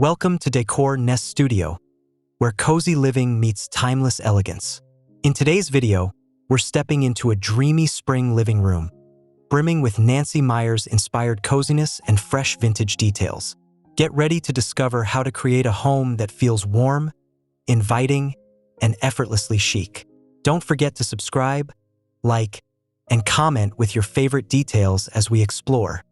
Welcome to Decor Nest Studio, where cozy living meets timeless elegance. In today's video, we're stepping into a dreamy spring living room, brimming with Nancy Meyers inspired coziness and fresh vintage details. Get ready to discover how to create a home that feels warm, inviting, and effortlessly chic. Don't forget to subscribe, like, and comment with your favorite details as we explore.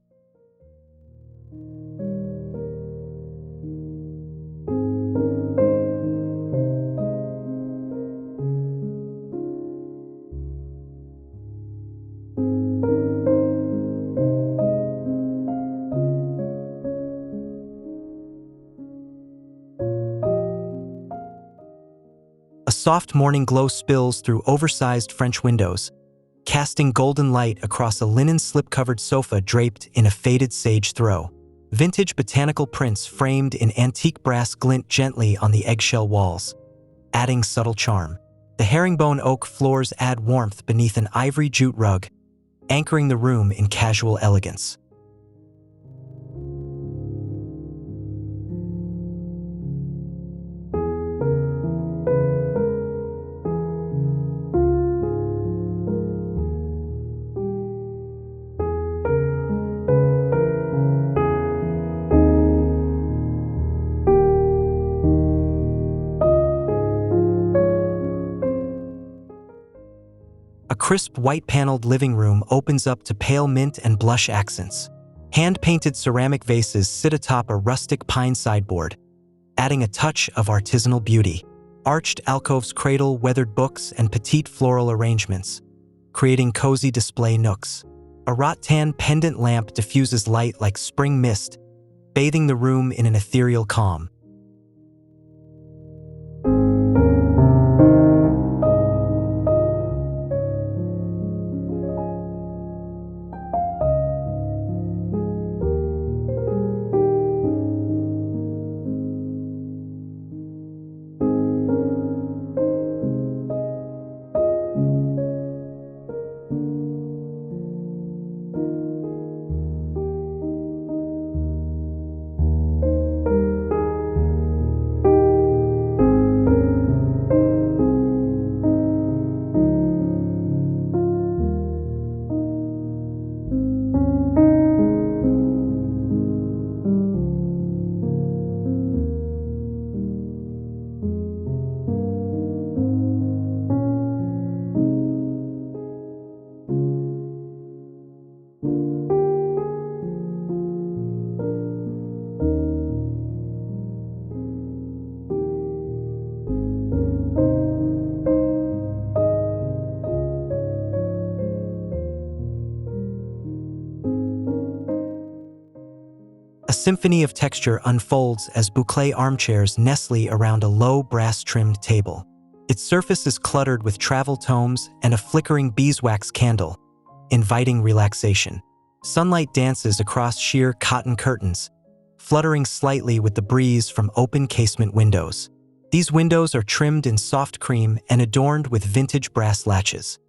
A soft morning glow spills through oversized French windows, casting golden light across a linen slip-covered sofa draped in a faded sage throw. Vintage botanical prints framed in antique brass glint gently on the eggshell walls, adding subtle charm. The herringbone oak floors add warmth beneath an ivory jute rug, anchoring the room in casual elegance. A crisp white-paneled living room opens up to pale mint and blush accents. Hand-painted ceramic vases sit atop a rustic pine sideboard, adding a touch of artisanal beauty. Arched alcoves cradle weathered books and petite floral arrangements, creating cozy display nooks. A rattan pendant lamp diffuses light like spring mist, bathing the room in an ethereal calm. A symphony of texture unfolds as boucle armchairs nestle around a low brass-trimmed table. Its surface is cluttered with travel tomes and a flickering beeswax candle, inviting relaxation. Sunlight dances across sheer cotton curtains, fluttering slightly with the breeze from open casement windows. These windows are trimmed in soft cream and adorned with vintage brass latches.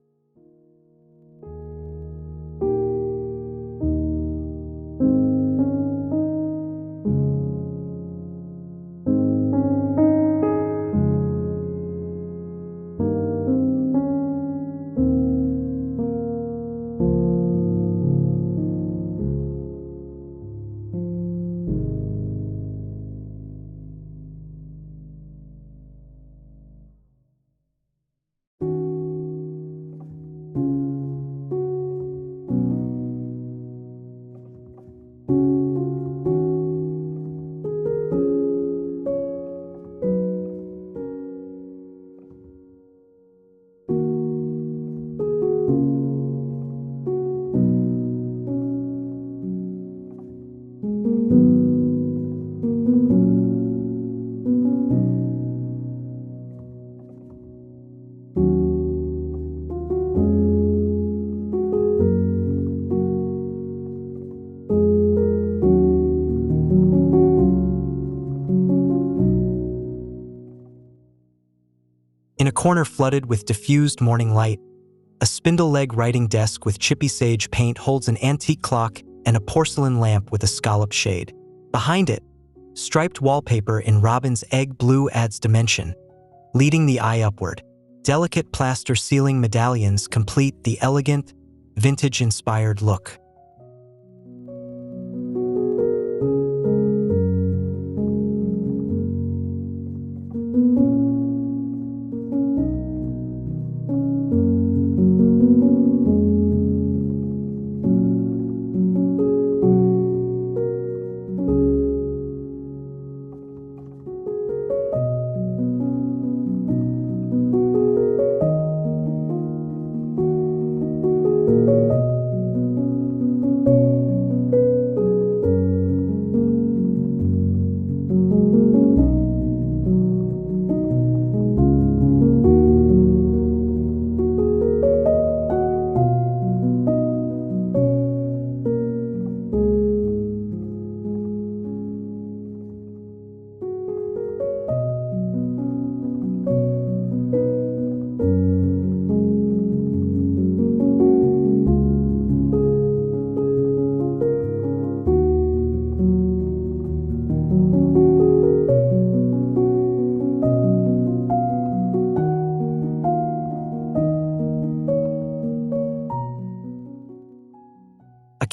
In a corner flooded with diffused morning light, a spindle-leg writing desk with chippy sage paint holds an antique clock and a porcelain lamp with a scalloped shade. Behind it, Striped wallpaper in robin's egg blue adds dimension, leading the eye upward. Delicate plaster ceiling medallions complete the elegant, vintage-inspired look.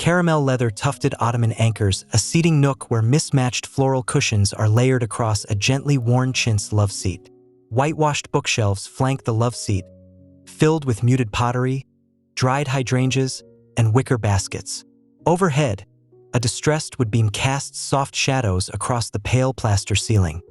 Caramel leather tufted ottoman anchors a seating nook where mismatched floral cushions are layered across a gently worn chintz love seat. Whitewashed bookshelves flank the love seat, filled with muted pottery, dried hydrangeas, and wicker baskets. Overhead, a distressed woodbeam casts soft shadows across the pale plaster ceiling.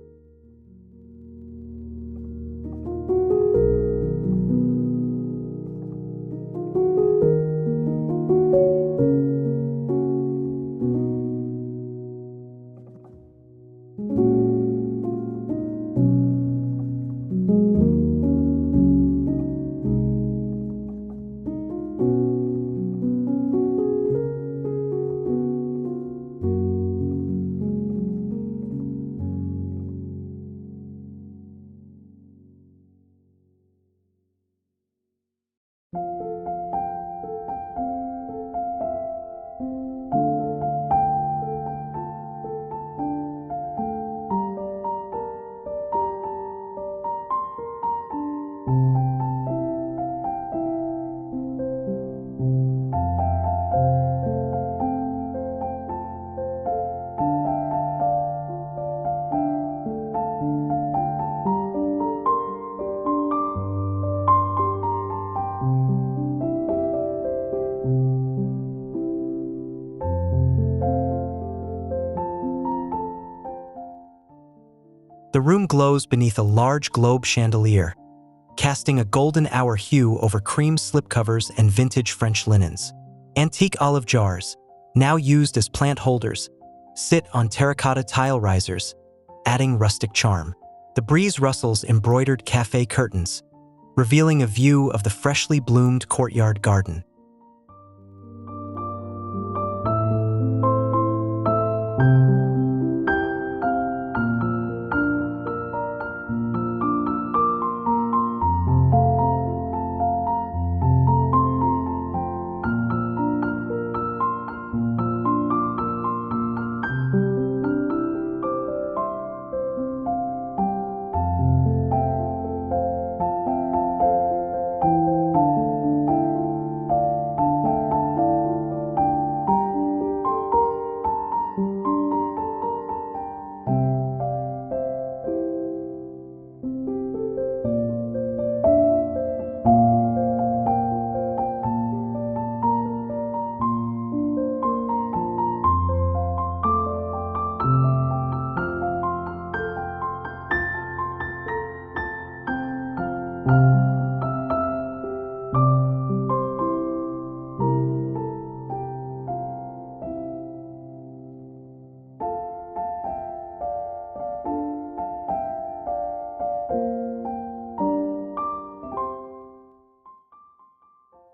The room glows beneath a large globe chandelier, casting a golden hour hue over cream slipcovers and vintage French linens. Antique olive jars, now used as plant holders, sit on terracotta tile risers, adding rustic charm. The breeze rustles embroidered cafe curtains, revealing a view of the freshly bloomed courtyard garden.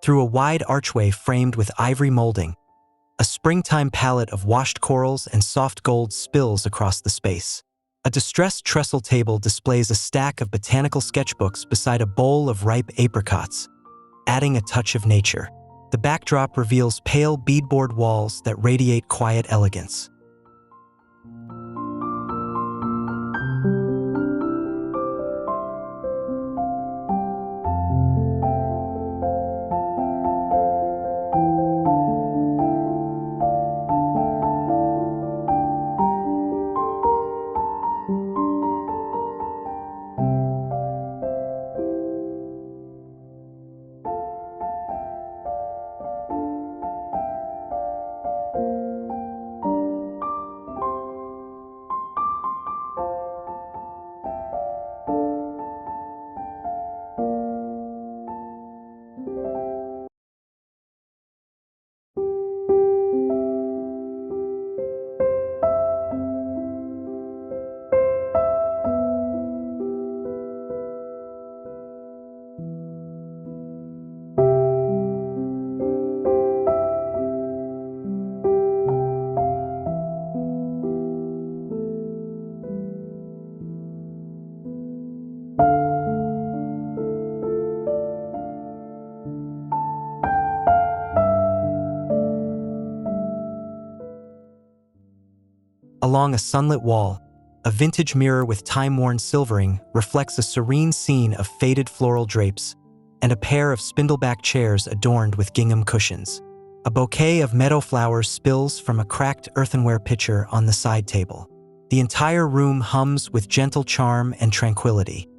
Through a wide archway framed with ivory molding, a springtime palette of washed corals and soft gold spills across the space. A distressed trestle table displays a stack of botanical sketchbooks beside a bowl of ripe apricots, adding a touch of nature. The backdrop reveals pale beadboard walls that radiate quiet elegance. Along a sunlit wall, a vintage mirror with time-worn silvering reflects a serene scene of faded floral drapes and a pair of spindleback chairs adorned with gingham cushions. A bouquet of meadow flowers spills from a cracked earthenware pitcher on the side table. The entire room hums with gentle charm and tranquility.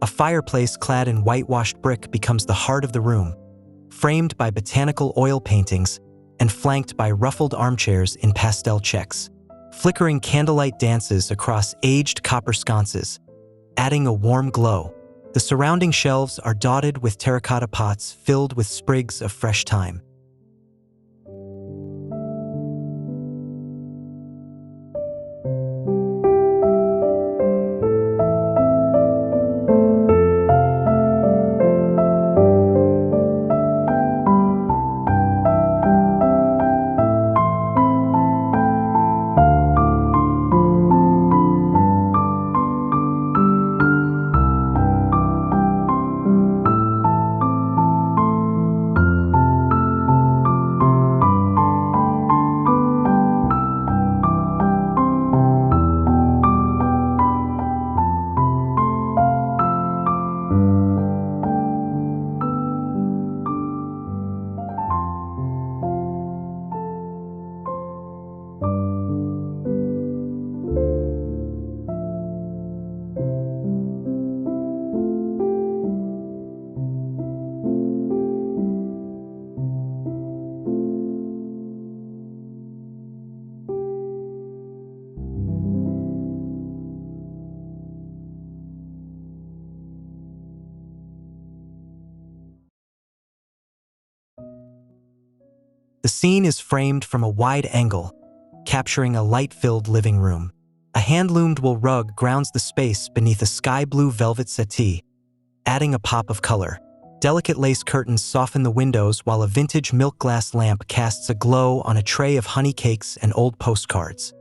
A fireplace clad in whitewashed brick becomes the heart of the room, framed by botanical oil paintings and flanked by ruffled armchairs in pastel checks. Flickering candlelight dances across aged copper sconces, adding a warm glow. The surrounding shelves are dotted with terracotta pots filled with sprigs of fresh thyme. The scene is framed from a wide angle, capturing a light-filled living room. A hand-loomed wool rug grounds the space beneath a sky-blue velvet settee, adding a pop of color. Delicate lace curtains soften the windows while a vintage milk glass lamp casts a glow on a tray of honey cakes and old postcards.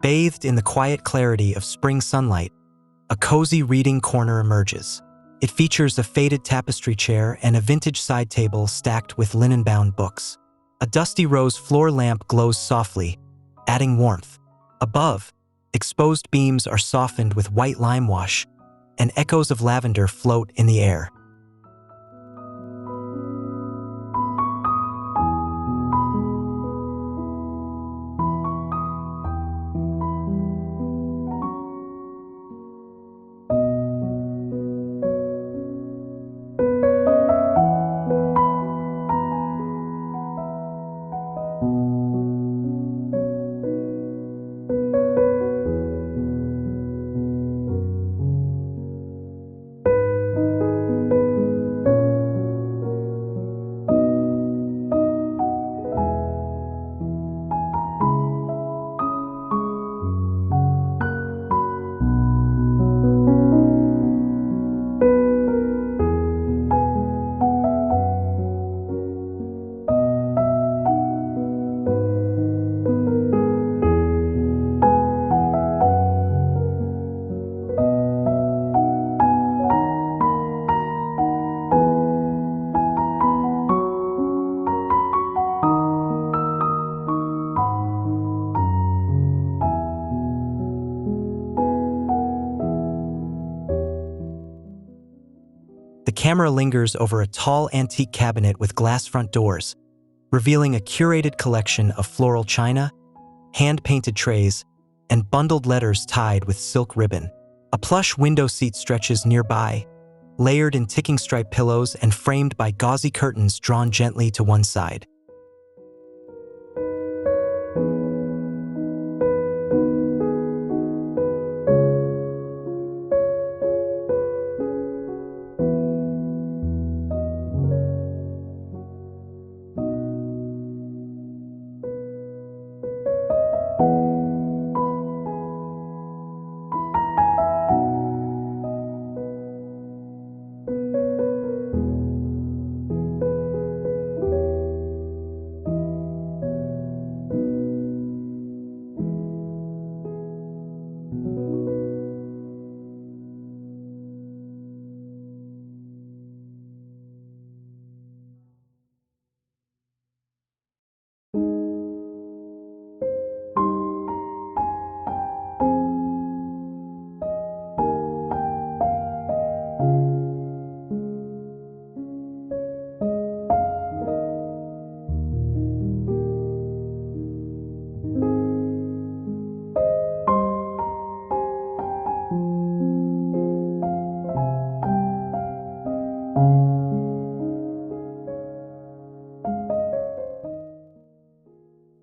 Bathed in the quiet clarity of spring sunlight, a cozy reading corner emerges. It features a faded tapestry chair and a vintage side table stacked with linen-bound books. A dusty rose floor lamp glows softly, adding warmth. Above, exposed beams are softened with white lime wash, and echoes of lavender float in the air. The camera lingers over a tall antique cabinet with glass front doors, revealing a curated collection of floral china, hand-painted trays, and bundled letters tied with silk ribbon. A plush window seat stretches nearby, layered in ticking stripe pillows and framed by gauzy curtains drawn gently to one side.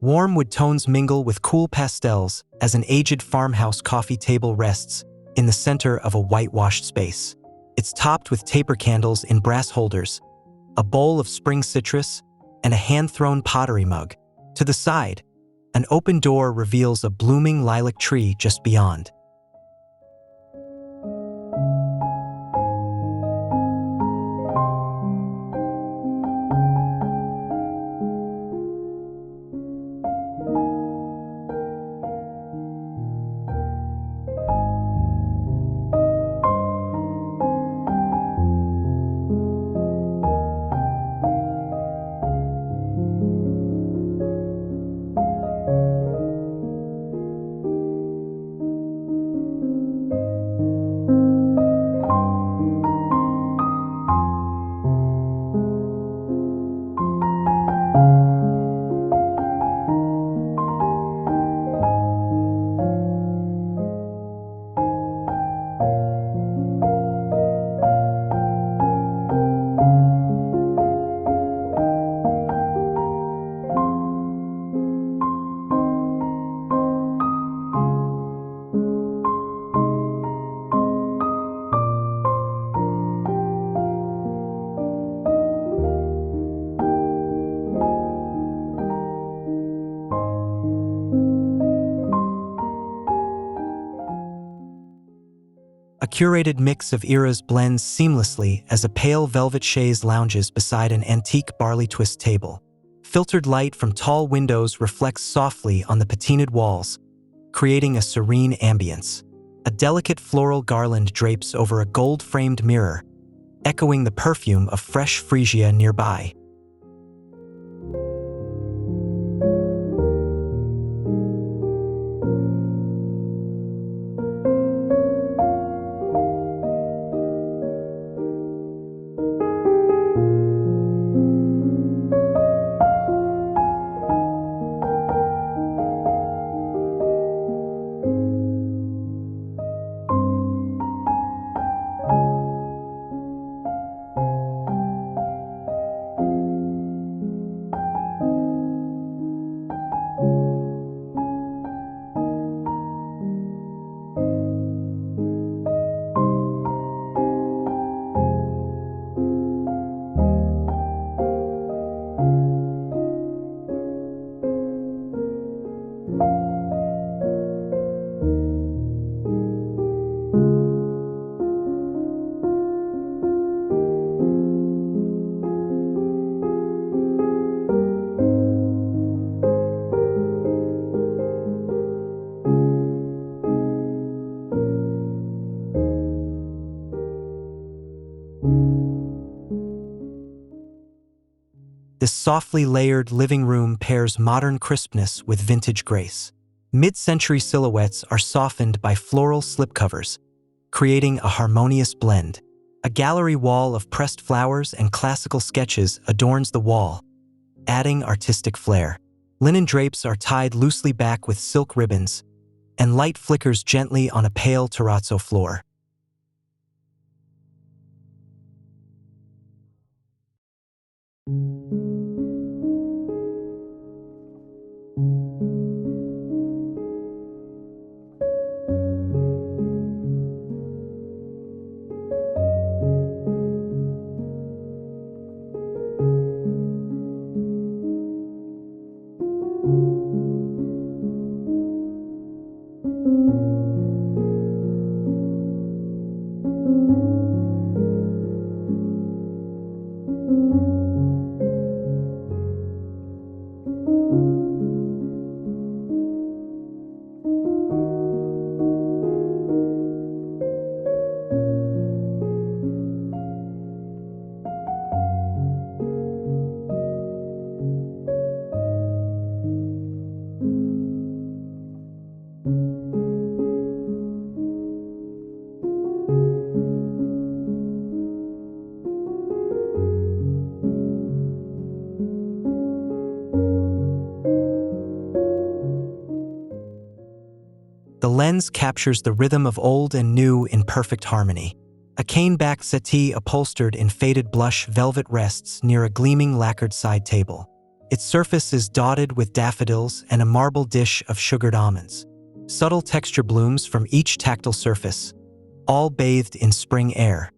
Warm wood tones mingle with cool pastels as an aged farmhouse coffee table rests in the center of a whitewashed space. It's topped with taper candles in brass holders, a bowl of spring citrus, and a hand-thrown pottery mug. To the side, an open door reveals a blooming lilac tree just beyond. A curated mix of eras blends seamlessly as a pale velvet chaise lounges beside an antique barley twist table. Filtered light from tall windows reflects softly on the patinaed walls, creating a serene ambience. A delicate floral garland drapes over a gold-framed mirror, echoing the perfume of fresh freesia nearby. This softly layered living room pairs modern crispness with vintage grace. Mid-century silhouettes are softened by floral slipcovers, creating a harmonious blend. A gallery wall of pressed flowers and classical sketches adorns the wall, adding artistic flair. Linen drapes are tied loosely back with silk ribbons, and light flickers gently on a pale terrazzo floor. The lens captures the rhythm of old and new in perfect harmony. A cane-backed settee upholstered in faded blush velvet rests near a gleaming lacquered side table. Its surface is dotted with daffodils and a marble dish of sugared almonds. Subtle texture blooms from each tactile surface, all bathed in spring air.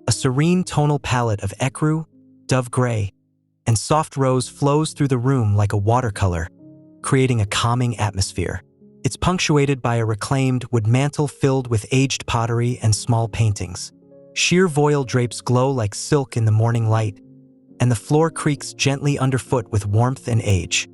A serene tonal palette of ecru, dove gray, and soft rose flows through the room like a watercolor, creating a calming atmosphere. It's punctuated by a reclaimed wood mantel filled with aged pottery and small paintings. Sheer voile drapes glow like silk in the morning light, and the floor creaks gently underfoot with warmth and age.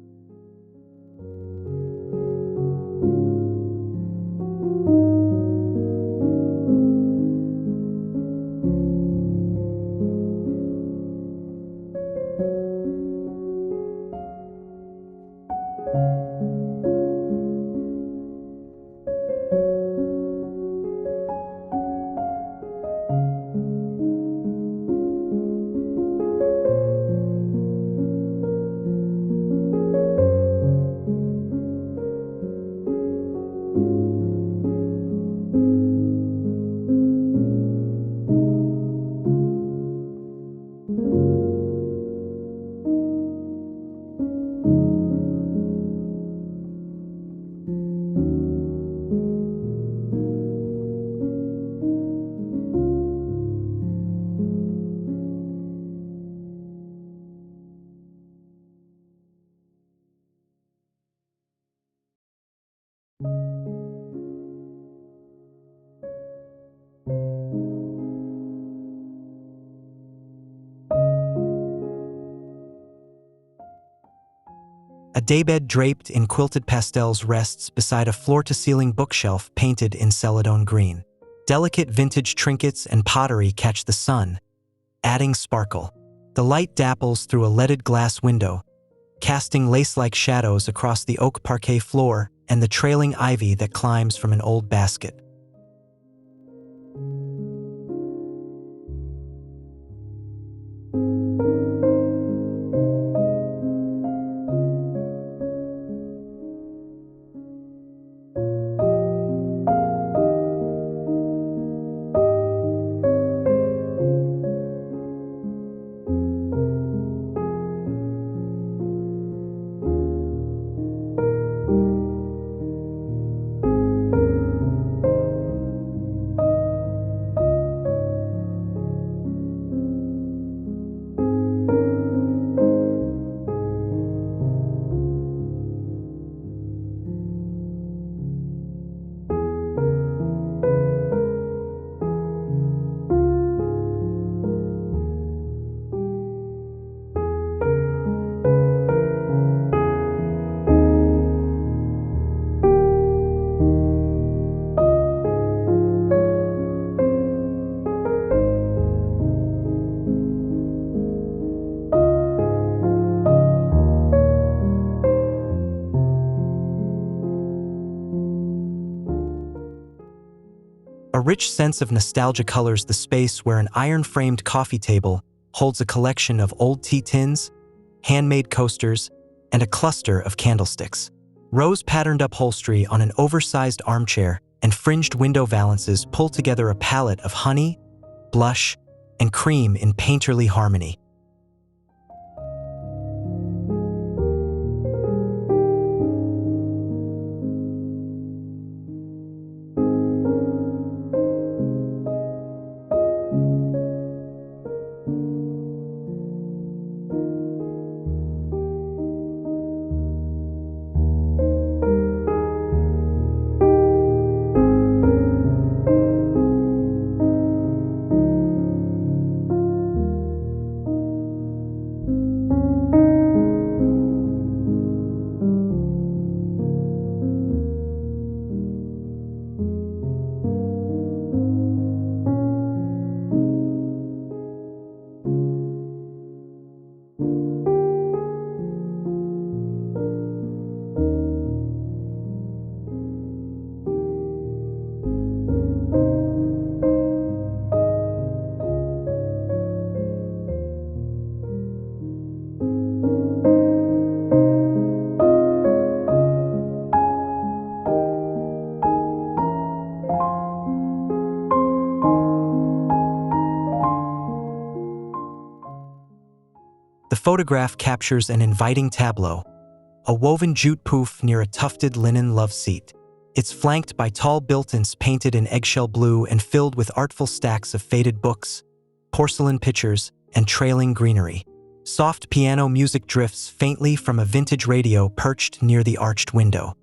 A daybed draped in quilted pastels rests beside a floor-to-ceiling bookshelf painted in celadon green. Delicate vintage trinkets and pottery catch the sun, adding sparkle. The light dapples through a leaded glass window, casting lace-like shadows across the oak parquet floor and the trailing ivy that climbs from an old basket. A rich sense of nostalgia colors the space where an iron-framed coffee table holds a collection of old tea tins, handmade coasters, and a cluster of candlesticks. Rose-patterned upholstery on an oversized armchair and fringed window valances pull together a palette of honey, blush, and cream in painterly harmony. The photograph captures an inviting tableau, a woven jute poof near a tufted linen love seat. It's flanked by tall built-ins painted in eggshell blue and filled with artful stacks of faded books, porcelain pitchers, and trailing greenery. Soft piano music drifts faintly from a vintage radio perched near the arched window.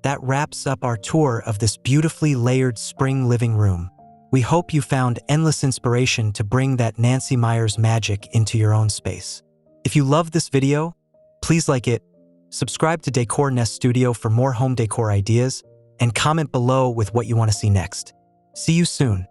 That wraps up our tour of this beautifully layered spring living room. We hope you found endless inspiration to bring that Nancy Meyers magic into your own space. If you loved this video, please like it, subscribe to Decor Nest Studio for more home decor ideas, and comment below with what you want to see next. See you soon.